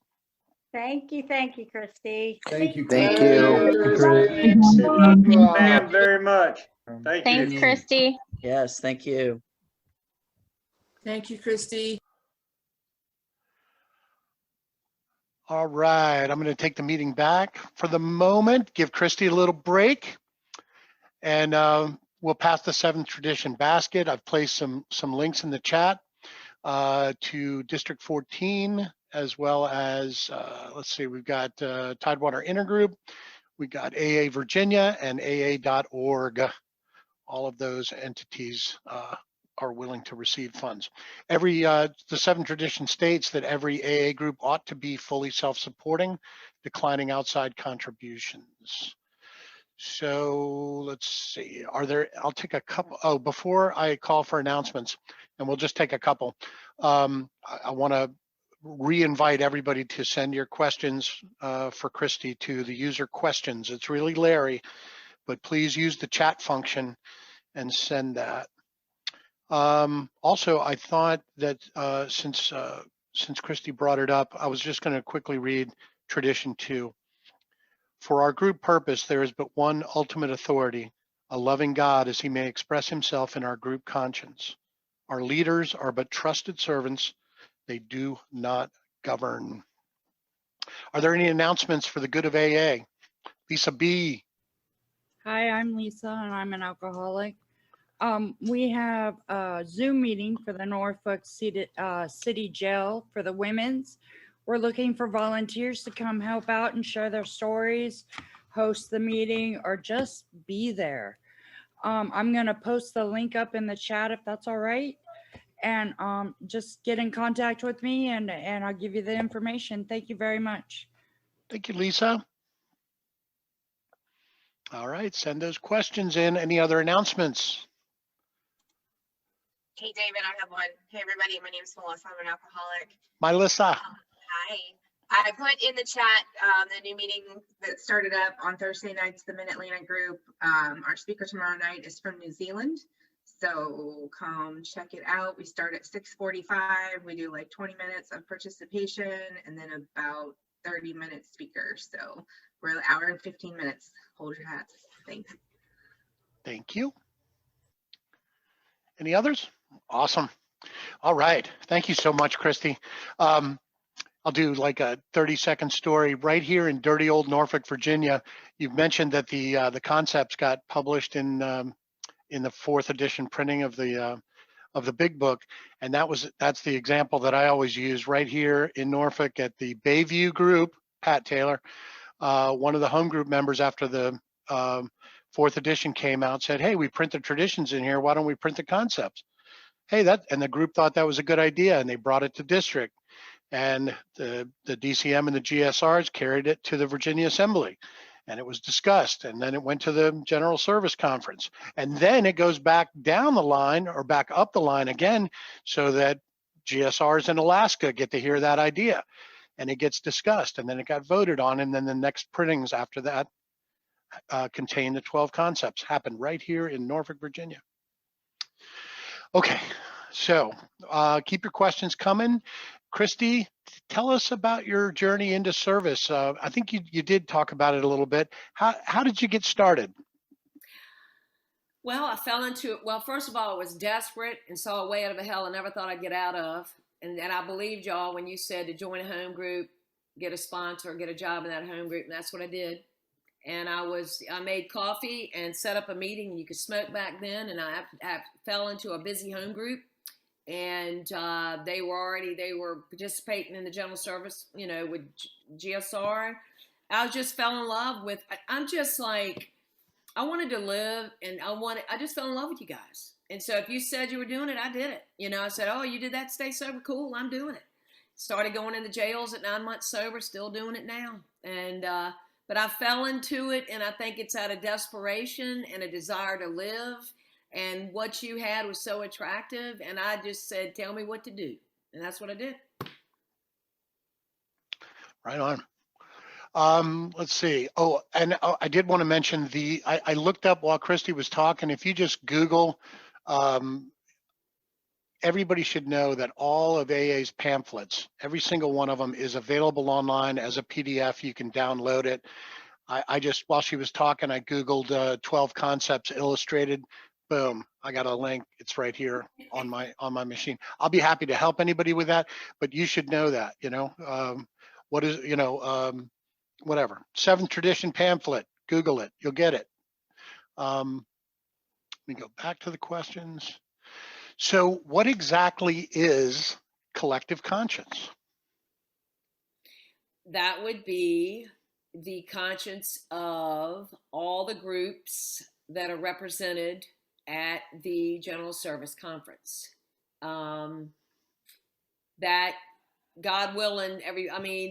Thank you, Christy. Thank you. Thank Christy. you. Love you, Ma'am, ma'am. very much. Thank you. Thanks, Christy. Yes, thank you. Thank you, Christy. All right, I'm going to take the meeting back for the moment, give Christy a little break, and we'll pass the 7th tradition basket. I've placed some links in the chat to District 14, as well as, let's see, we've got Tidewater Intergroup, we got AA Virginia and AA.org. All of those entities are willing to receive funds. The 7th tradition states that every AA group ought to be fully self-supporting, declining outside contributions. So let's see, I'll take a couple, before I call for announcements, and we'll just take a couple. I wanna re-invite everybody to send your questions for Christy to the user questions. It's really Larry, but please use the chat function and send that. Also, I thought that since Christy brought it up, I was just going to quickly read Tradition 2. For our group purpose, there is but one ultimate authority, a loving God as he may express himself in our group conscience. Our leaders are but trusted servants. They do not govern. Are there any announcements for the good of AA? Lisa B. Hi, I'm Lisa and I'm an alcoholic. We have a Zoom meeting for the Norfolk City Jail for the women's. We're looking for volunteers to come help out and share their stories, host the meeting, or just be there. I'm gonna post the link up in the chat if that's all right. And just get in contact with me and I'll give you the information. Thank you very much. Thank you, Lisa. All right, send those questions in. Any other announcements? Hey, David, I have one. Hey, everybody. My name's Melissa. I'm an alcoholic. Melissa. Hi. I put in the chat the new meeting that started up on Thursday nights, the Mid-Atlantic group. Our speaker tomorrow night is from New Zealand. So come check it out. We start at 6:45. We do like 20 minutes of participation and then about 30 minutes speaker. So we're an hour and 15 minutes. Hold your hats. Thanks. Thank you. Any others? Awesome. All right. Thank you so much, Christy. I'll do like a 30-second story right here in dirty old Norfolk, Virginia. You've mentioned that the concepts got published in the 4th edition printing of the big book, and that's the example that I always use right here in Norfolk at the Bayview group. Pat Taylor, one of the home group members after the 4th edition came out, said, "Hey, we print the traditions in here. Why don't we print the concepts?" Hey, and the group thought that was a good idea, and they brought it to district. And the DCM and the GSRs carried it to the Virginia Assembly, and it was discussed. And then it went to the General Service Conference. And then it goes back down the line or back up the line again so that GSRs in Alaska get to hear that idea. And it gets discussed, and then it got voted on. And then the next printings after that contain the 12 concepts. Happened right here in Norfolk, Virginia. Okay, so keep your questions coming. Christy, tell us about your journey into service. I think you did talk about it a little bit. How did you get started? Well, I fell into it. Well, first of all, I was desperate and saw a way out of a hell I never thought I'd get out of. And I believed y'all when you said to join a home group, get a sponsor, get a job in that home group. And that's what I did. And I made coffee and set up a meeting. You could smoke back then. And I fell into a busy home group. And they were participating in the general service, with GSR. I just fell in love with, I'm just like, I wanted to live and I just fell in love with you guys. And so if you said you were doing it, I did it. I said, oh, you did that, stay sober, cool, I'm doing it. Started going in the jails at 9 months sober, still doing it now. And, but I fell into it, and I think it's out of desperation and a desire to live. And what you had was so attractive, and I just said, tell me what to do. And that's what I did. Right on. Let's see. Oh, and I did want to mention I looked up while Christy was talking. If you just Google, everybody should know that all of AA's pamphlets, every single one of them is available online as a PDF. You can download it. I just, while she was talking, I Googled 12 concepts illustrated. Boom, I got a link. It's right here on my machine. I'll be happy to help anybody with that, but you should know that, what is, whatever. Seventh tradition pamphlet, Google it, you'll get it. Let me go back to the questions. So what exactly is collective conscience? That would be the conscience of all the groups that are represented at the General Service Conference. That, God willing,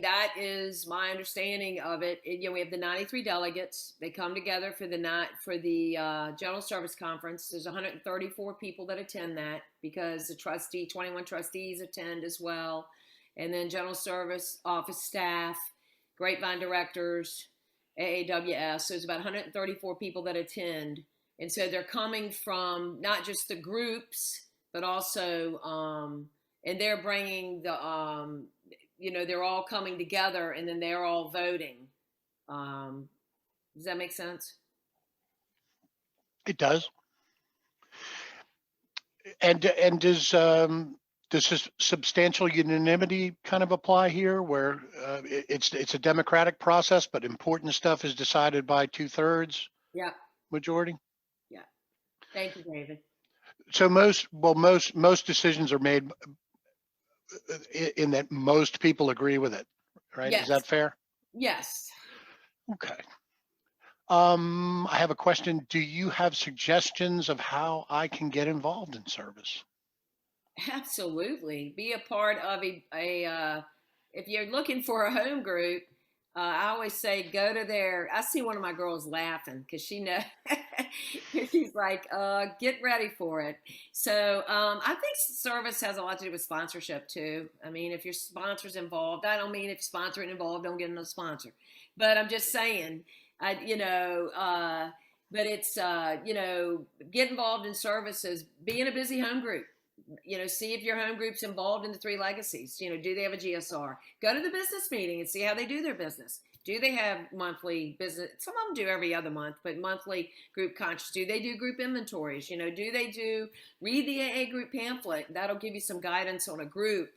that is my understanding of it. We have the 93 delegates. They come together for the General Service Conference. There's 134 people that attend that because the 21 trustees attend as well. And then General Service office staff, Grapevine directors, AAWS. So there's about 134 people that attend. And so they're coming from not just the groups, but also, and they're bringing the, they're all coming together and then they're all voting. Does that make sense? It does. And does this substantial unanimity kind of apply here, where it's a democratic process, but important stuff is decided by 2/3 Yeah. majority? Yeah. Thank you, David. So most decisions are made in that most people agree with it, right? Yes. Is that fair? Yes. Okay. I have a question. Do you have suggestions of how I can get involved in service? Absolutely. Be a part of if you're looking for a home group, I always say go to I see one of my girls laughing because she knows, she's like, get ready for it. So I think service has a lot to do with sponsorship too. I mean, if your sponsor's involved, I don't mean if sponsor ain't involved, don't get another sponsor. But I'm just saying, but it's, get involved in services, be in a busy home group. See if your home group's involved in the 3 legacies. Do they have a GSR? Go to the business meeting and see how they do their business. Do they have monthly business? Some of them do every other month, but monthly group conscious. Do they do group inventories? Do they read the AA group pamphlet? That'll give you some guidance on a group.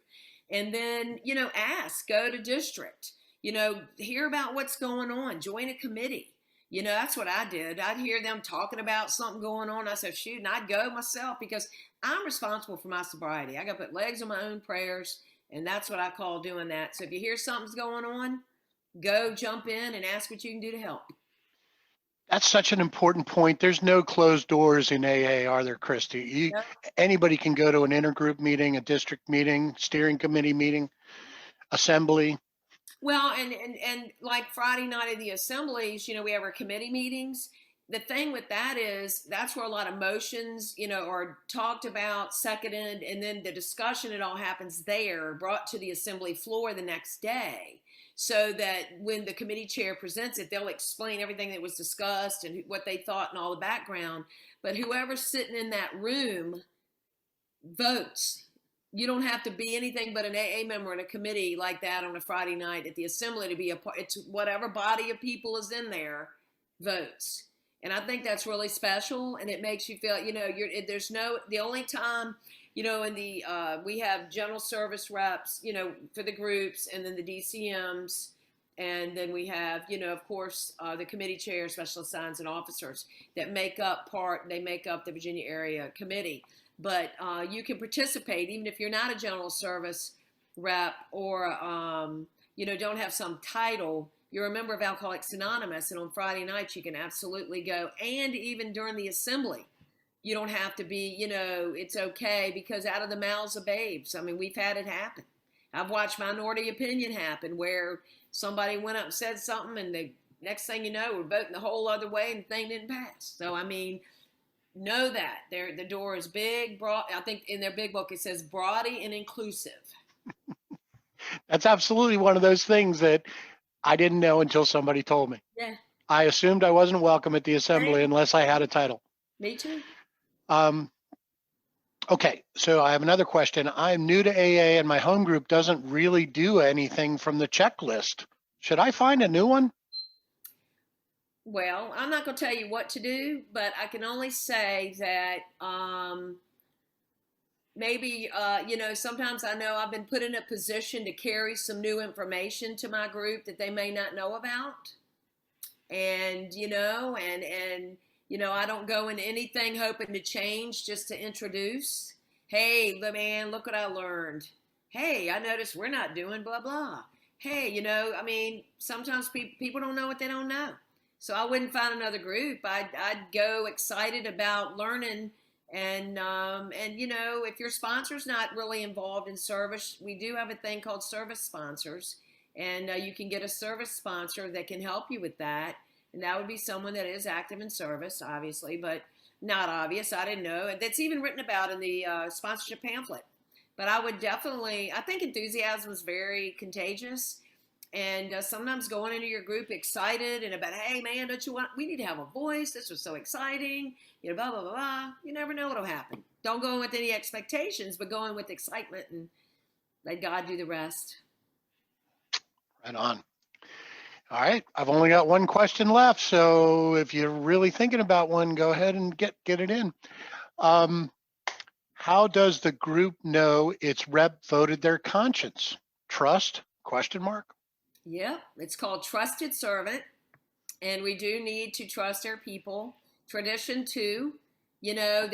And then, ask, go to district, hear about what's going on, join a committee. That's what I did. I'd hear them talking about something going on. I said, shoot, and I'd go myself because I'm responsible for my sobriety. I got to put legs on my own prayers, and that's what I call doing that. So if you hear something's going on, go jump in and ask what you can do to help. That's such an important point. There's no closed doors in AA, are there, Christy? Yep. Anybody can go to an intergroup meeting, a district meeting, steering committee meeting, assembly. Well, and like Friday night at the assemblies, we have our committee meetings. The thing with that is that's where a lot of motions, are talked about, seconded, and then the discussion, it all happens there, brought to the assembly floor the next day. So that when the committee chair presents it, they'll explain everything that was discussed and what they thought and all the background. But whoever's sitting in that room votes. You don't have to be anything but an AA member in a committee like that on a Friday night at the assembly to be a part. It's whatever body of people is in there votes. And I think that's really special. And it makes you feel, the only time, we have general service reps, for the groups, and then the DCMs. And then we have, of course, the committee chair, special assigns and officers that make up the Virginia area committee. But you can participate even if you're not a general service rep or, don't have some title. You're a member of Alcoholics Anonymous, and on Friday nights you can absolutely go. And even during the assembly, you don't have to be, it's okay because out of the mouths of babes. I mean, we've had it happen. I've watched minority opinion happen where somebody went up and said something, and the next thing you know, we're voting the whole other way and the thing didn't pass. So, I mean, know that the door is big, broad. I think in their big book it says broady and inclusive. That's absolutely one of those things that I didn't know until somebody told me. Yeah, I assumed I wasn't welcome at the assembly Same. unless I had a title. me too. Okay, so I have another question. I'm new to AA and my home group doesn't really do anything from the checklist. Should I find a new one? Well, I'm not going to tell you what to do, but I can only say that maybe, sometimes I know I've been put in a position to carry some new information to my group that they may not know about. And, I don't go into anything hoping to change, just to introduce. Hey, man, look what I learned. Hey, I noticed we're not doing blah, blah. Hey, sometimes people don't know what they don't know. So I wouldn't find another group. I'd go excited about learning. And if your sponsor's not really involved in service, we do have a thing called service sponsors. And you can get a service sponsor that can help you with that. And that would be someone that is active in service, obviously, but not obvious. I didn't know. That's even written about in the sponsorship pamphlet. But I think enthusiasm is very contagious. And sometimes going into your group excited and about, hey, man, we need to have a voice. This was so exciting. Blah, blah, blah, blah. You never know what'll happen. Don't go in with any expectations, but go in with excitement and let God do the rest. Right on. All right, I've only got one question left. So if you're really thinking about one, go ahead and get it in. How does the group know its rep voted their conscience? Trust? ? Yep, it's called Trusted Servant, and we do need to trust our people. Tradition 2, they're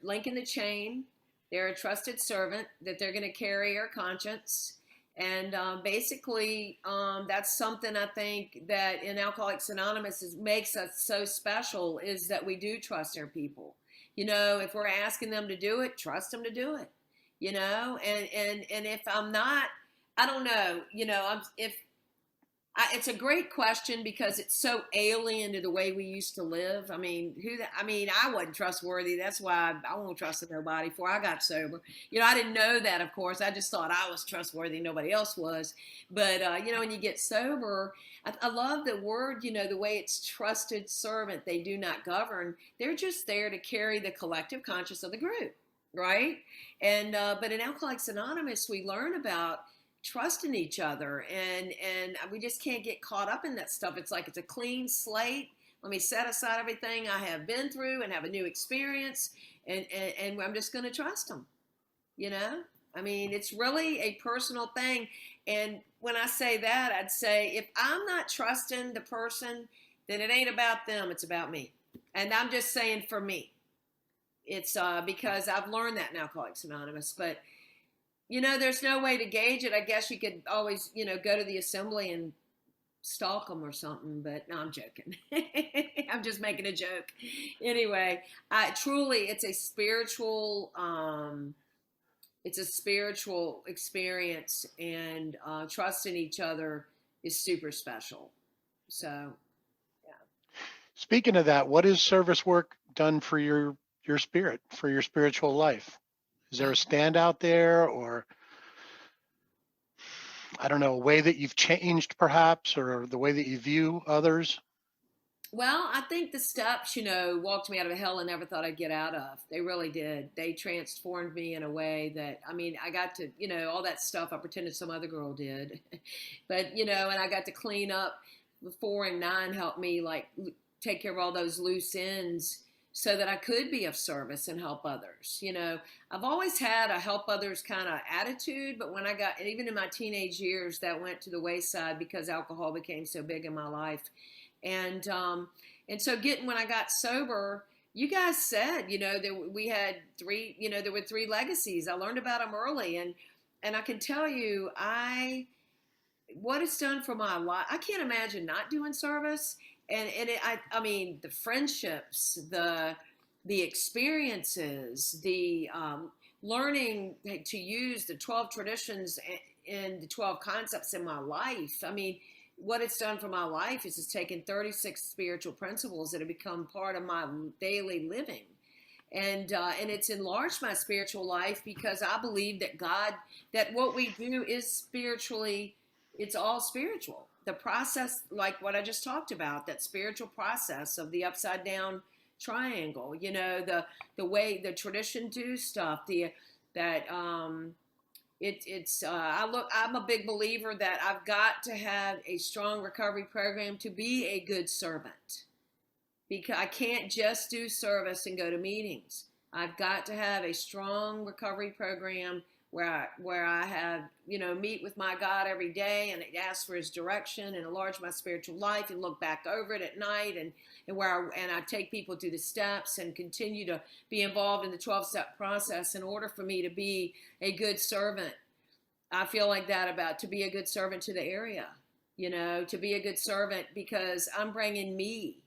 linking the chain. They're a trusted servant that they're going to carry our conscience, and basically that's something I think that in Alcoholics Anonymous makes us so special, is that we do trust our people. If we're asking them to do it, trust them to do it. And if I'm not, I don't know, it's a great question because it's so alien to the way we used to live. I wasn't trustworthy. That's why I won't trust nobody before I got sober. I didn't know that, of course. I just thought I was trustworthy. Nobody else was. But, when you get sober, I love the word, the way it's trusted servant. They do not govern. They're just there to carry the collective conscience of the group. Right. And, but in Alcoholics Anonymous, we learn about trusting each other, and we just can't get caught up in that stuff. It's like it's a clean slate. Let me set aside everything I have been through and have a new experience, and I'm just going to trust them. It's really a personal thing. And when I say that, I'd say if I'm not trusting the person, then it ain't about them, it's about me. And I'm just saying for me. It's because I've learned that in Alcoholics Anonymous, but there's no way to gauge it. I guess you could always, go to the assembly and stalk them or something, but no, I'm joking. I'm just making a joke. Anyway, it's a spiritual experience, and trusting each other is super special. So, yeah. Speaking of that, what is service work done for your spirit, for your spiritual life? Is there a standout there, or I don't know, a way that you've changed perhaps, or the way that you view others? Well, I think the steps, walked me out of hell I never thought I'd get out of. They really did. They transformed me in a way that, I got to, all that stuff I pretended some other girl did. But, and I got to clean up. 4 and 9 helped me take care of all those loose ends, so that I could be of service and help others. I've always had a help others kind of attitude, but when even in my teenage years, that went to the wayside because alcohol became so big in my life. And so when I got sober, you guys said, that we had 3, there were 3 legacies. I learned about them early, and I can tell you, what it's done for my life, I can't imagine not doing service. And the friendships, the experiences, the learning to use the 12 traditions and the 12 concepts in my life. What it's done for my life is it's taken 36 spiritual principles that have become part of my daily living. And it's enlarged my spiritual life because I believe that that what we do is spiritually it's all spiritual. The process, like what I just talked about, that spiritual process of the upside down triangle, you know, the way the tradition do stuff, I'm a big believer that I've got to have a strong recovery program to be a good servant, because I can't just do service and go to meetings. I've got to have a strong recovery program where I have, you know, meet with my God every day and ask for his direction and enlarge my spiritual life and look back over it at night, and I take people through the steps and continue to be involved in the 12-step process in order for me to be a good servant. I feel like that about to be a good servant to the area, you know, to be a good servant, because I'm bringing me,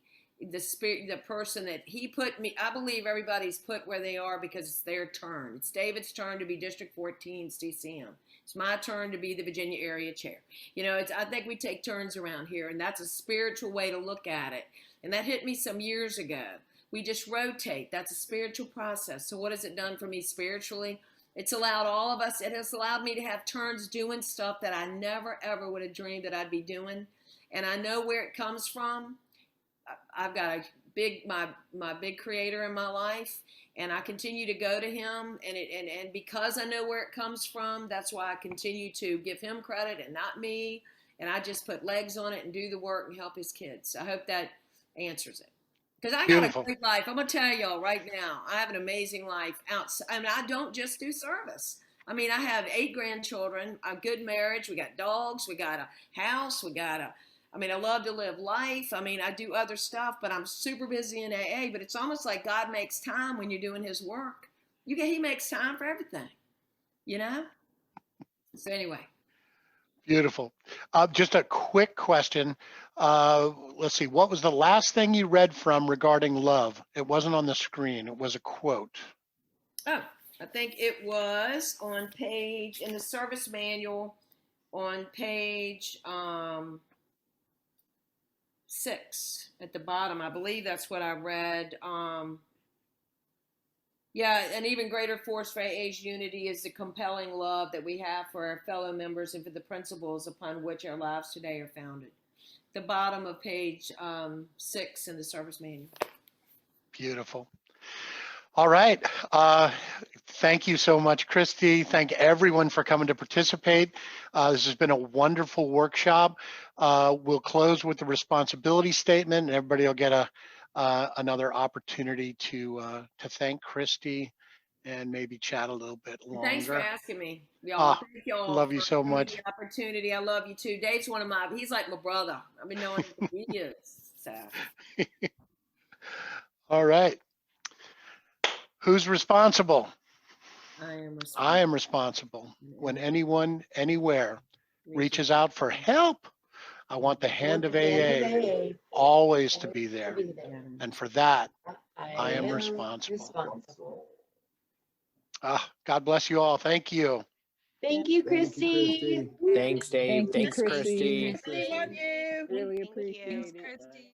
the spirit, the person that he put me. I believe everybody's put where they are because it's their turn. It's David's turn to be District 14's DCM. It's my turn to be the Virginia area chair. You know, I think we take turns around here, and that's a spiritual way to look at it. And that hit me some years ago. We just rotate. That's a spiritual process. So what has it done for me spiritually? It's allowed all of us, it has allowed me to have turns doing stuff that I never, ever would have dreamed that I'd be doing. And I know where it comes from. I've got my big creator in my life, and I continue to go to him, and because I know where it comes from, that's why I continue to give him credit and not me. And I just put legs on it and do the work and help his kids. I hope that answers it. Because I got Beautiful. a great life. I'm going to tell y'all right now, I have an amazing life outside. I mean, I don't just do service. I mean, I have 8 grandchildren, a good marriage. We got dogs. We got a house. I love to live life. I mean, I do other stuff, but I'm super busy in AA. But it's almost like God makes time when you're doing his work. He makes time for everything, you know? So anyway. Beautiful. Just a quick question. Let's see. What was the last thing you read from regarding love? It wasn't on the screen. It was a quote. Oh, I think it was on page, in the service manual, on page 6 at the bottom. I believe that's what I read. Yeah, an even greater force for AA's unity is the compelling love that we have for our fellow members and for the principles upon which our lives today are founded. The bottom of page 6 in the service manual. Beautiful. All right. Thank you so much, Christy. Thank everyone for coming to participate. This has been a wonderful workshop. We'll close with the responsibility statement, and everybody will get another opportunity to thank Christy and maybe chat a little bit longer. Thanks for asking me, y'all. Thank y'all. Love you so for much. The opportunity. I love you too. Dave's he's like my brother. I've been knowing him for years. So. All right. Who's responsible? I am responsible. I am responsible. When anyone, anywhere reaches out for help, I want the hand of AA always to be there. And for that, I am responsible. God bless you all. Thank you. Thank you, Christy. Thanks, Dave. Thank you, Thanks, Christy. Christy. Love you. Really appreciate it. Christy.